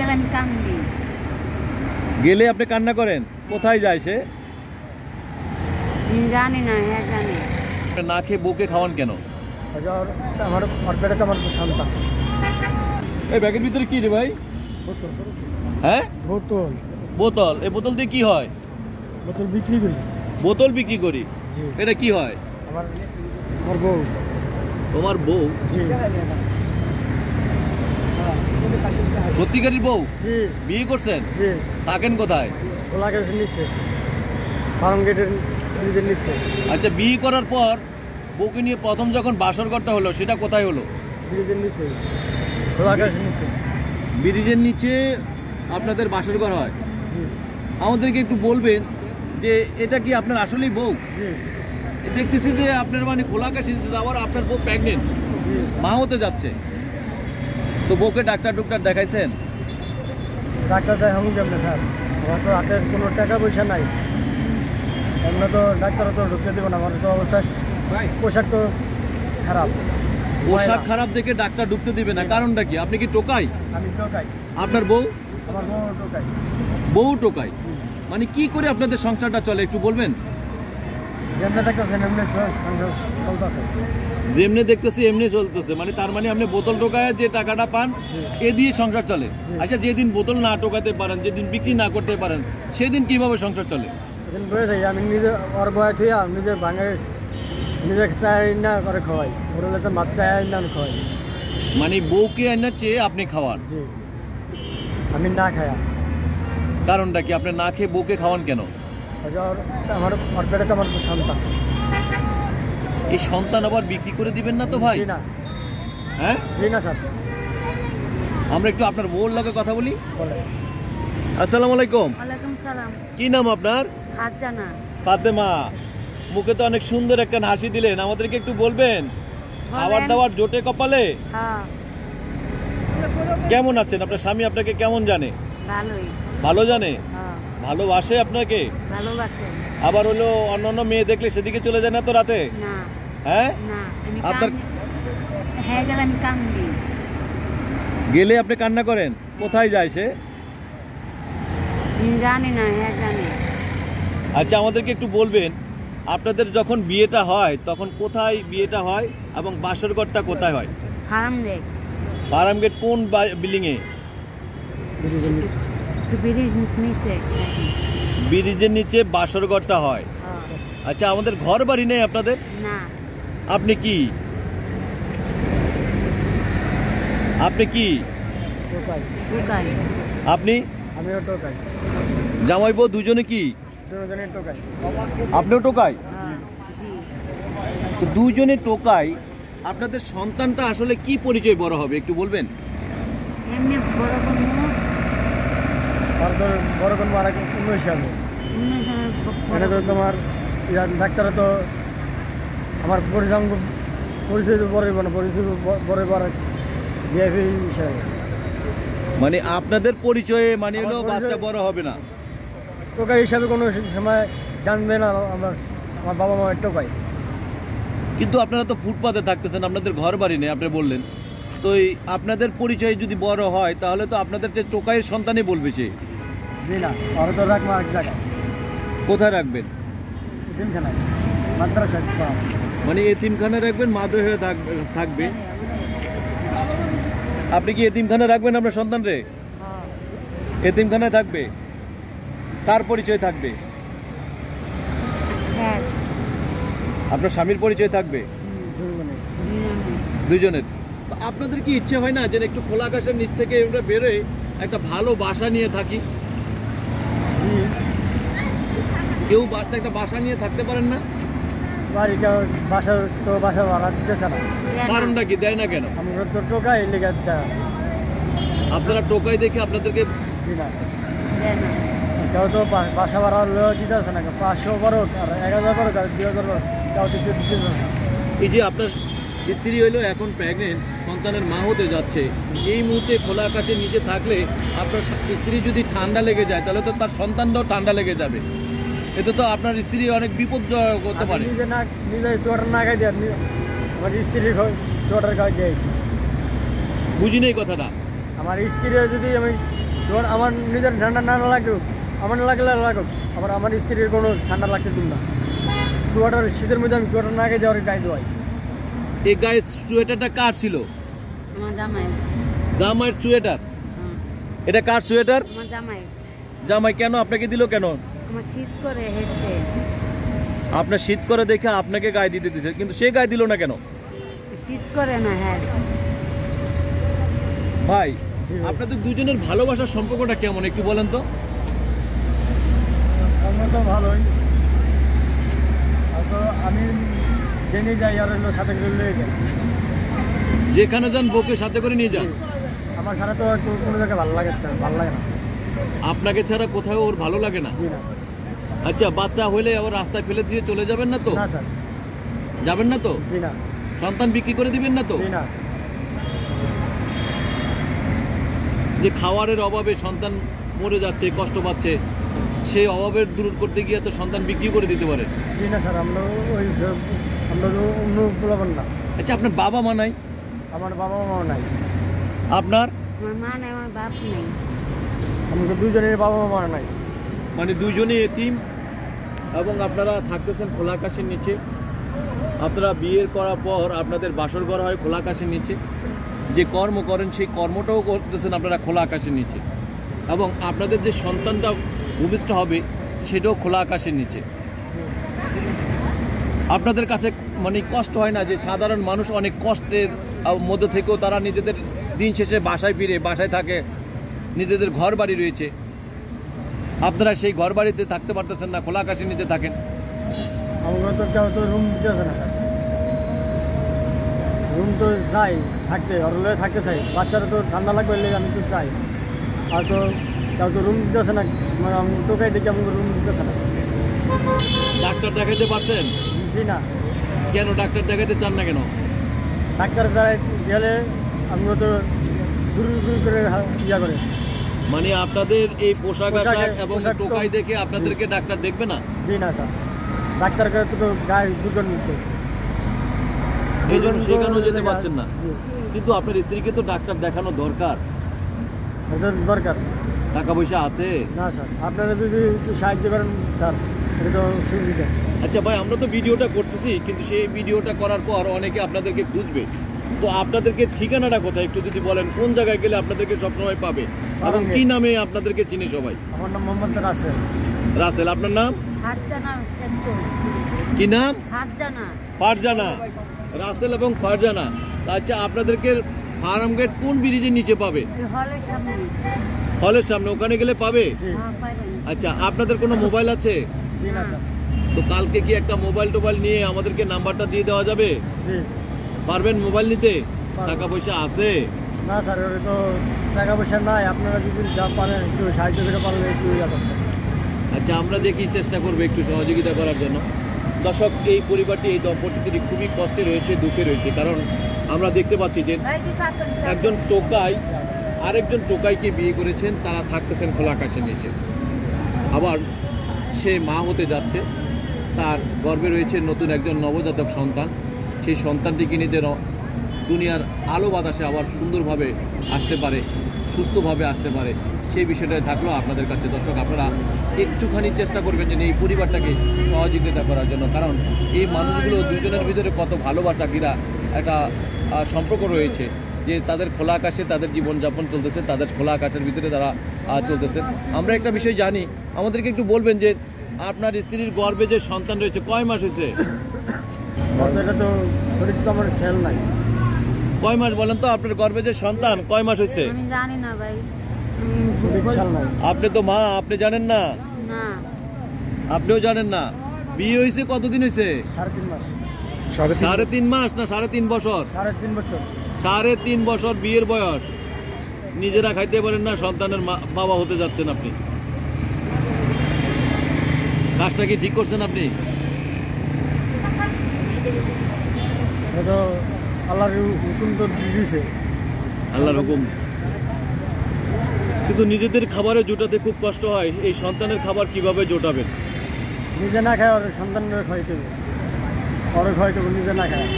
গেলে আমি কান্দি। গেলে আপনি কান্না করেন? কোথায় যায় সে? জানি না, হ্যাঁ জানি। না খেয়ে বউকে খাওয়ান কেন? আমার পেটে তো আমার সন্তান। এই ব্যাগের ভিতরে কি রে ভাই? হ্যাঁ, বোতল। বোতল। এই বোতল দিয়ে কি হয়? বোতল বিক্রি করি। বোতল বিক্রি করি? এটা কি হয়? আমার বউ। তোমার বউ? সত্যিকারের বউ? বিয়ে করছেন? থাকেন কোথায়? নিচ্ছে, ফার্ম গেটের নিচ্ছে। আচ্ছা, বিয়ে করার পর বউকে নিয়ে প্রথম যখন বাসর করতে হলো সেটা কোথায় হলো? ব্রিজের নিচে। ব্রিজের নিচে আপনাদের বাসর ঘর হয়? আমাদেরকে একটু বলবেন যে এটা কি আপনার আসলেই বউ? দেখতেছি যে আপনার মানে খোলা আকাশে আবার আপনার বউ প্রেগনেন্ট, মা হতে যাচ্ছে। তো বউকে ডাক্তার দেখাইছেন? ডাক্তার দেখাবো কেমনে স্যার? আমার তো হাতে কোনো টাকা পয়সা নাই, এমনি তো ডাক্তারও তো ঢুকতে দেবো না। আমার তো অবস্থা, পোশাক তো খারাপ। পোশাক খারাপ দেখে ডাক্তার ঢুকতে দিবে না? কারণটা কি? আপনি কি টোকাই? আমি টোকাই। আপনার বউ? আমার বউ টোকাই। বউ টোকাই মানে কি করে আপনাদের সংসারটা চলে একটু বলবেন? যেমনি দেখতেছেন এমনি চলতেছে। যেমনি দেখতেছি এমনি চলতেছে, মানে তার মানে আপনি বোতল টোকায় যে টাকাটা পান এ দিয়ে সংসার চলে। আচ্ছা, যেদিন বোতল না টোকাতে পারেন, যেদিন বিক্রি না করতে পারেন, সেদিন কিভাবে সংসার চলে? আমি নিজে ওর বয়া থুই নিজে ভাঙে নিজে চাই না করে খাওয়াই। ওর হলে তো মাছ চাই না খাওয়াই। মানে বউকে আনার চেয়ে আপনি খাওয়ান? জি, আমি না খায়া। কারণটা কি? আপনি না খেয়ে বউকে খাওয়ান কেন? আমার পেটে তো আমার সন্তান। এই সন্তান আবার বিক্রি করে দিবেন না তো ভাই? না। হ্যাঁ, জি না স্যার। আমরা একটু আপনার বউর লগে কথা বলি। আসসালামু আলাইকুম। ওয়ালাইকুম সালাম। কি নাম আপনার? ফাতেমা। ফাতেমা। মুখে তো অনেক সুন্দর একটা হাসি দিলেন, আমাদেরকে একটু বলবেন খাবার দাবার জোটে কপালে? হ্যাঁ। কেমন আছেন? আপনার স্বামী আপনাকে কেমন জানে? ভালোই। ভালো জানে? হ্যাঁ। ভালোবাসে আপনাকে? ভালোবাসে। আবার হলো অন্যান্য মেয়ে দেখলে সেদিকে চলে যায় না তো রাতে? না। হ্যাঁ, না, আমি আপনার হ্যাঁ গেলে আমি কান্দি। গেলে আপনি কান্না করেন? কোথায় যায় সে? জানি না, হ্যাঁ জানি। আচ্ছা, আমাদেরকে একটু বলবেন আপনাদের যখন বিয়েটা হয় তখন কোথায় বিয়েটা হয় এবং বাসর ঘরটা কোথায় হয়? Farm gate. ফার্ম গেট কোন বিল্ডিং এ? ব্রিজ নিচে। ব্রিজের নিচে বাসর ঘরটা হয়। আচ্ছা, আমাদের ঘর বাড়ি নেই আপনাদের? না। আপনি কি? আপনি কি? টোকাই। টোকাই। আপনি? আমিও টোকাই। জামাই বউ দুজনে কি? দুজনে টোকাই। আপনিও টোকাই? হ্যাঁ, জি। তো দুজনে টোকাই, আপনাদের সন্তানটা আসলে কি পরিচয় বড় হবে একটু বলবেন? এমনি বড় কোনো বড় কোনো আর 19 সালে মানে তো তোমার ডাক্তাররা তো আমার পরিচয় বড় না, পরিচয় বড় বড় বিএফি হিসাবে। মানে আপনাদের পরিচয়ে মানে হলো বাচ্চা বড় হবে না? টোকাই হিসাবে কোনো সময় জানবে না আমার বাবা মা টোকাই। কিন্তু আপনারা তো ফুটপাতে থাকতেছেন, আপনাদের ঘর বাড়ি নেই আপনি বললেন। তো এই আপনাদের পরিচয় যদি বড় হয় তাহলে তো আপনাদের টোকাইয়ের সন্তানই বলবে সে। জি না, ওরা তো রাখবো এক জায়গায়। কোথায় রাখবেন? এতিমখানায়, মাদ্রাসায়। মানে এতিমখানায় রাখবেন, মাদ্রাসায় থাকবে? আপনি কি এতিমখানায় রাখবেন আপনার সন্তান রে? এতিমখানায় থাকবে? কার পরিচয় থাকবে? আপনার স্বামীর পরিচয় থাকবে? দুজনের। তো আপনাদের কি ইচ্ছে হয় না যে একটু খোলা আকাশের নিচ থেকে আমরা বেরোয় একটা ভালো বাসা নিয়ে থাকি? কেউ একটা বাসা নিয়ে থাকতে পারেন না? বাসা ভাড়া দিতেছে না। কারণটা কি? দেয় না কেন? আমরা তো টোকাই লেগে। আপনারা টোকাই দেখে আপনাদেরকে? কেউ তো বাসা ভাড়া দিতেছে না। 500 বারো আর 1000 বারো 2000 বারো কেউ দিতেছে না। এই যে আপনার স্ত্রী হইলো এখন প্রেগনেন্ট, সন্তানের মা হতে যাচ্ছে, এই মুহূর্তে খোলা আকাশের নিচে থাকলে আপনার স্ত্রী যদি ঠান্ডা লেগে যায় তাহলে তো তার সন্তানটাও ঠান্ডা লেগে যাবে। এতে তো আপনার স্ত্রী অনেক বিপদ করতে পারে। নিজে সোয়েটার না গাই দিয়ে আমার স্ত্রীর সোয়েটার গাই দিয়েছি। বুঝি নেই কথাটা। আমার স্ত্রী যদি আমি সোয়াটার আমার নিজের ঠান্ডা না লাগুক, আমার লাগলে লাগুক, আবার আমার স্ত্রীর কোনো ঠান্ডা লাগতে দিন না। সোয়াটার শীতের মধ্যে আমি সোয়াটার না গায়ে যাওয়ার গায়ে দেওয়াই। এই গায়ের সোয়েটারটা কার ছিল? আমার জামাই। জামাইয়ের সোয়েটার? হ্যাঁ, এটা কার সোয়েটার? আমার জামাই। জামাই কেন আপনাকে দিল কেন? আমার শীত করে হেঁটে। আপনার শীত করে দেখে আপনাকে গায়ে দিতে দিছে, কিন্তু সে গায়ে দিল না কেন? শীত করে না, হ্যাঁ। ভাই জি ভাই। আপনাদের দুজনের ভালোবাসার সম্পর্কটা কেমন একটু বলেন তো। আমরা তো ভালোই, তো আমি জেনে যাই আর অন্য সাথে করে নিয়ে যাই। যেখানে যান বউকে সাথে করে নিয়ে যান। আমার সারা তো কোনো জায়গায় ভালো লাগে না। আপনাকে ছাড়া কোথাও ওর ভালো লাগে না? জি না। আচ্ছা, বাচ্চা হলে আবার রাস্তায় ফেলে দিয়ে চলে যাবেন না তো? না স্যার। যাবেন না তো? জি না। সন্তান বিক্রি করে দিবেন না তো? জি না। যে খাওয়ারের অভাবে সন্তান মরে যাচ্ছে, কষ্ট পাচ্ছে, সেই অভাবের দূর করতে গিয়ে তো সন্তান বিক্রি করে দিতে পারে। জি না স্যার, আমরা আমরা অন্য বলবেন না। আচ্ছা, আপনার বাবা মা নাই? আমার বাবা মাও নাই। আপনার? আমার মা নেই, আমার বাপ নেই। আমাকে দুজনের বাবা মা নাই। মানে দুজনেই এতিম, এবং আপনারা থাকতেছেন খোলা আকাশের নিচে। আপনারা বিয়ের করার পর আপনাদের বাসর ঘর হয় খোলা আকাশের নিচে। যে কর্ম করেন সেই কর্মটাও করতেছেন আপনারা খোলা আকাশের নিচে, এবং আপনাদের যে সন্তানটা ভূমিষ্ঠ হবে সেটাও খোলা আকাশের নিচে। আপনাদের কাছে মানে কষ্ট হয় না যে সাধারণ মানুষ অনেক কষ্টের মধ্যে থেকেও তারা নিজেদের দিন শেষে বাসায় ফিরে বাসায় থাকে, নিজেদের ঘর বাড়ি রয়েছে, আপনারা সেই ঘর বাড়িতে থাকতে পারতেছেন না, খোলা আকাশের নিচে থাকেন? আমরা তো কেউ তো রুম দিতেছে না স্যার। রুম তো চাই থাকতে, হরলে থাকতে চাই। বাচ্চারা তো ঠান্ডা লাগবে, আমি তো চাই। আর তো কেউ তো রুম দিতেছে না, মানে আমি টোকাই দেখি আমাকে রুম দিতেছে না। ডাক্তার দেখাতে পারছেন? জি না। কেন ডাক্তার দেখাতে চান না কেন? ডাক্তার দ্বারা গেলে আমরা তো দূর দূর করে ইয়া করে। মানে আপনাদের এই পোশাক আশাক এবং পোশাক তো- টোকাই দেখে আপনাদেরকে ডাক্তার দেখবে না? জি না স্যার, ডাক্তার করে তো গায়ে দুর্গন্ধ। এই জন্য সেখানেও যেতে পারছেন না। জি, কিন্তু আপনার স্ত্রীকে তো ডাক্তার দেখানো দরকার, এটা দরকার। টাকা পয়সা আছে? না স্যার, আপনারা যদি একটু সাহায্য করেন স্যার, এটা তো সুবিধা। আচ্ছা ভাই, আমরা তো ভিডিওটা করতেছি, কিন্তু সেই ভিডিওটা করার পর অনেকে আপনাদেরকে খুঁজবে, তো আপনাদেরকে ঠিকানাটা কোথায় একটু যদি বলেন, কোন জায়গায় গেলে আপনাদেরকে সবসময় পাবে এবং কি নামে আপনাদেরকে চিনি সবাই? আমার নাম মোহাম্মদ রাসেল। রাসেল। আপনার নাম হাত জানা একটু। কি নাম? হাত জানা। ফারজানা। রাসেল এবং ফারজানা। আচ্ছা, আপনাদেরকে ফার্ম গেট কোন ব্রিজের নিচে পাবে? এই হলের সামনে। হলের সামনে, ওখানে গেলে পাবে? জি। হ্যাঁ, পাইবেন। আচ্ছা, আপনাদের কোনো মোবাইল আছে? জি না স্যার। তো কালকে কি একটা মোবাইল টোবাইল নিয়ে আমাদেরকে নাম্বারটা দিয়ে দেওয়া যাবে? জি। পারবেন মোবাইল নিতে? পারবো। টাকা পয়সা আছে? না স্যার, ওটা তো টাকা পয়সা নাই। আপনারা যদি যা পারেন একটু সাহায্য করে পারলে একটু ইয়া করতেন। আচ্ছা, আমরা দেখি চেষ্টা করবো একটু সহযোগিতা করার জন্য। দর্শক, এই পরিবারটি, এই দম্পতিটি খুবই কষ্টে রয়েছে, দুঃখে রয়েছে, কারণ আমরা দেখতে পাচ্ছি যে এই যে থাকেন, থাকেন। একজন টোকাই আরেকজন টোকাইকে বিয়ে করেছেন, তারা থাকতেছেন খোলা আকাশের নিচে। আবার সে মা হতে যাচ্ছে, তার গর্ভে রয়েছে নতুন একজন নবজাতক সন্তান। সেই সন্তানটিকে নিয়ে দুনিয়ার আলো বাতাসে আবার সুন্দরভাবে আসতে পারে, সুস্থভাবে আসতে পারে, সেই বিষয়টাই থাকলো আপনাদের কাছে। দর্শক, আপনারা একটুখানি চেষ্টা করবেন যে এই পরিবারটাকে সহযোগিতা করার জন্য, কারণ এই মানুষগুলো দুজনের ভিতরে কত ভালোবাসা ঘিরা একটা সম্পর্ক রয়েছে, যে তাদের খোলা আকাশে তাদের জীবনযাপন চলতেছে, তাদের খোলা আকাশের ভিতরে তারা চলতেছে। আমরা একটা বিষয় জানি, আমাদেরকে একটু বলবেন যে আপনার স্ত্রীর গর্ভে যে সন্তান রয়েছে কয় মাস হয়েছে? স্যার, এটা তো শরীর তো আমার খেয়াল নাই। কয় মাস বলেন তো, আপনার গর্ভে যে সন্তান কয় মাস হয়েছে? আমি জানি না ভাই। শরীর খেয়াল নাই। আপনি তো মা, আপনি জানেন না? না। আপনিও জানেন না? বিয়ে হয়েছে কতদিন হয়েছে? 3.5 মাস। 3.5 মাস না 3.5 বছর? 3.5 বছর। 3.5 বছর বিয়ের বয়স, নিজেরা খাইতে পারেন না, সন্তানের বাবা হতে যাচ্ছেন আপনি। কাজটা কি ঠিক করছেন আপনি? এটা তো আল্লাহর হুকুম তো দিয়েছে। আল্লাহর হুকুম, কিন্তু নিজেদের খাবারে জোটাতে খুব কষ্ট হয়। এই সন্তানের খাবার কিভাবে জোটাবেন? নিজে না খায় ওর সন্তানের খাইতে হবে, ওরে খাইতে হবে, নিজে না খায়।